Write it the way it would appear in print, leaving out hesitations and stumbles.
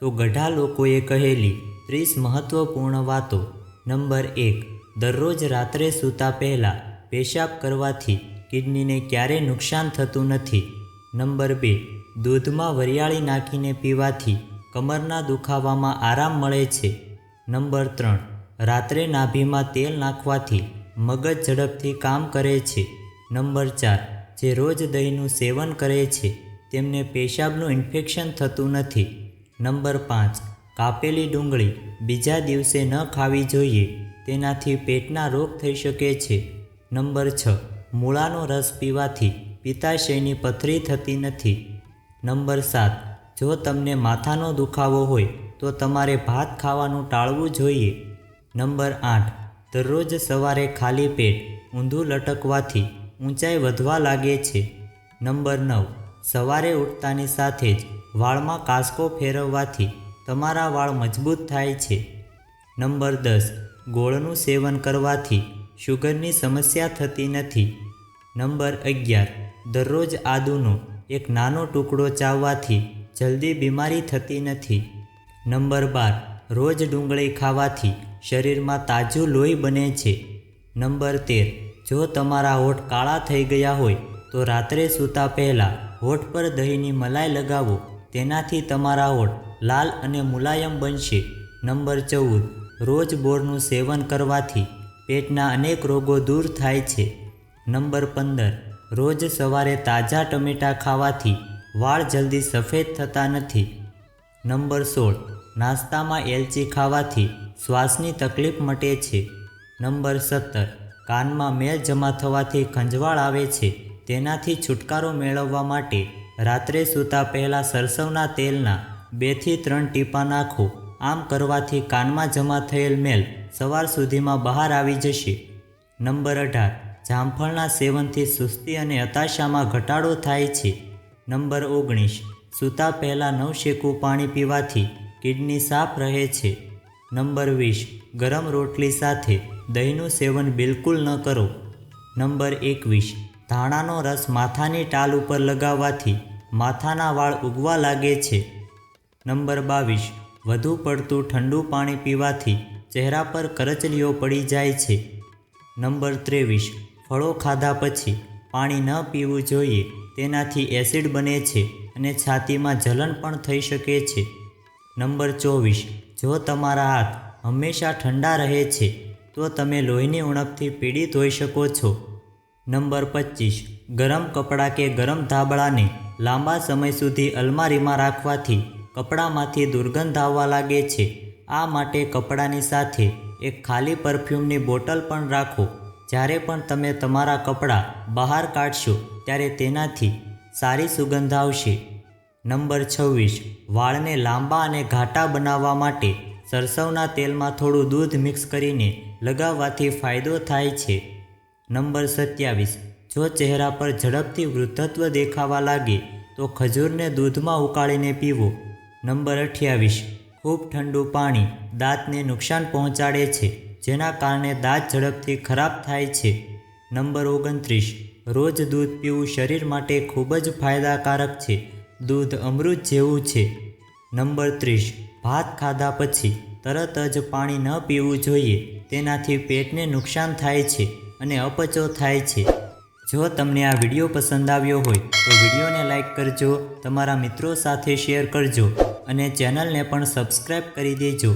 તો ગઢા લોકોએ કહેલી 30 મહત્વપૂર્ણ વાતો। નંબર 1, દરરોજ રાત્રે સૂતા પહેલાં પેશાબ કરવાથી કિડનીને ક્યારેય નુકસાન થતું નથી। નંબર 2, દૂધમાં વરિયાળી નાખીને પીવાથી કમરના દુખાવામાં આરામ મળે છે। નંબર 3, રાત્રે નાભીમાં તેલ નાખવાથી મગજ ઝડપથી કામ કરે છે। નંબર 4, જે રોજ દહીંનું સેવન કરે છે તેમને પેશાબનું ઇન્ફેક્શન થતું નથી। નંબર 5, કાપેલી ડુંગળી બીજા દિવસે ન ખાવી જોઈએ, તેનાથી પેટના રોગ થઈ શકે છે। નંબર 6, મૂળાનો રસ પીવાથી પિત્તાશયની પથરી થતી નથી। નંબર 7, જો તમને માથાનો દુખાવો હોય તો તમારે ભાત ખાવાનું ટાળવું જોઈએ। નંબર 8, દરરોજ સવારે ખાલી પેટ ઊંધું લટકવાથી ઊંચાઈ વધવા લાગે છે। નંબર 9, સવારે ઉઠતાની સાથે જ વાળમાં કાંસકો ફેરવવાથી તમારા વાળ મજબૂત થાય છે। નંબર 10, ગોળનું સેવન કરવાથી શુગરની સમસ્યા થતી નથી। નંબર 11, દરરોજ આદુનો એક નાનો ટુકડો ચાવવાથી જલ્દી બીમારી થતી નથી। નંબર 12, રોજ ડુંગળી ખાવાથી શરીરમાં તાજું લોહી બને છે। નંબર 13, જો તમારા હોઠ કાળા થઈ ગયા હોય તો રાત્રે સૂતા પહેલાં હોઠ પર દહીંની મલાઈ લગાવો, તેનાથી તમારા હોઠ લાલ અને મુલાયમ બનશે। નંબર 14, રોજ બોરનું સેવન કરવાથી પેટના અનેક રોગો દૂર થાય છે। નંબર 15, રોજ સવારે તાજા ટમેટાં ખાવાથી વાળ જલ્દી સફેદ થતા નથી। નંબર 16, નાસ્તામાં એલચી ખાવાથી શ્વાસની તકલીફ મટે છે। નંબર 17, કાનમાં મેલ જમા થવાથી ખંજવાળ આવે છે, તેનાથી છુટકારો મેળવવા માટે રાત્રે સૂતા પહેલાં સરસવના તેલના 2 થી 3 ટીપાં નાખો। આમ કરવાથી કાનમાં જમા થયેલ મેલ સવાર સુધીમાં બહાર આવી જશે। નંબર 18, જામફળના સેવનથી સુસ્તી અને હતાશામાં ઘટાડો થાય છે। નંબર 19, સૂતા પહેલાં નવશેકું પાણી પીવાથી કિડની સાફ રહે છે। નંબર 20, ગરમ રોટલી સાથે દહીંનું સેવન બિલકુલ ન કરો। નંબર 21, ધાણાનો રસ માથાની ટાલ ઉપર લગાવવાથી માથાના વાળ ઉગવા લાગે છે। નંબર 22, વધુ પડતું ઠંડુ પાણી પીવાથી ચહેરા પર કરચલીઓ પડી જાય છે। નંબર 23, ફળો ખાધા પછી પાણી ન પીવું જોઈએ, તેનાથી એસિડ બને છે અને છાતીમાં જલન પણ થઈ શકે છે। નંબર 24, જો તમારા હાથ હંમેશા ઠંડા રહે છે તો તમે લોહીની ઉણપથી પીડિત હોઈ શકો છો। નંબર 25, ગરમ કપડાં કે ગરમ ધાબળાને લાંબા સમય સુધી અલમારીમાં રાખવાથી કપડામાંથી દુર્ગંધ આવવા લાગે છે। આ માટે કપડાની સાથે એક ખાલી પરફ્યુમની બોટલ પણ રાખો। જ્યારે પણ તમે તમારા કપડાં બહાર કાઢશો ત્યારે તેનાથી સારી સુગંધ આવશે। નંબર 26, વાળને લાંબા અને ઘાટા બનાવવા માટે સરસવના તેલમાં થોડું દૂધ મિક્સ કરીને લગાવવાથી ફાયદો થાય છે। નંબર 27, જો ચહેરા પર ઝડપથી વૃદ્ધત્વ દેખાવા લાગે તો ખજૂરને દૂધમાં ઉકાળીને પીવો। નંબર 28, ખૂબ ઠંડુ પાણી દાંતને નુકસાન પહોંચાડે છે, જેના કારણે દાંત ઝડપથી ખરાબ થાય છે। નંબર 29, રોજ દૂધ પીવું શરીર માટે ખૂબ જ ફાયદાકારક છે। દૂધ અમૃત જેવું છે। નંબર 30, ભાત ખાધા પછી તરત જ પાણી ન પીવું જોઈએ, તેનાથી પેટને નુકસાન થાય છે અને અપચો થાય છે। જો તમને આ વિડીયો પસંદ આવ્યો હોય તો વિડીયોને લાઈક કરજો, તમારા મિત્રો સાથે શેર કરજો અને ચેનલને પણ સબસ્ક્રાઈબ કરી દેજો।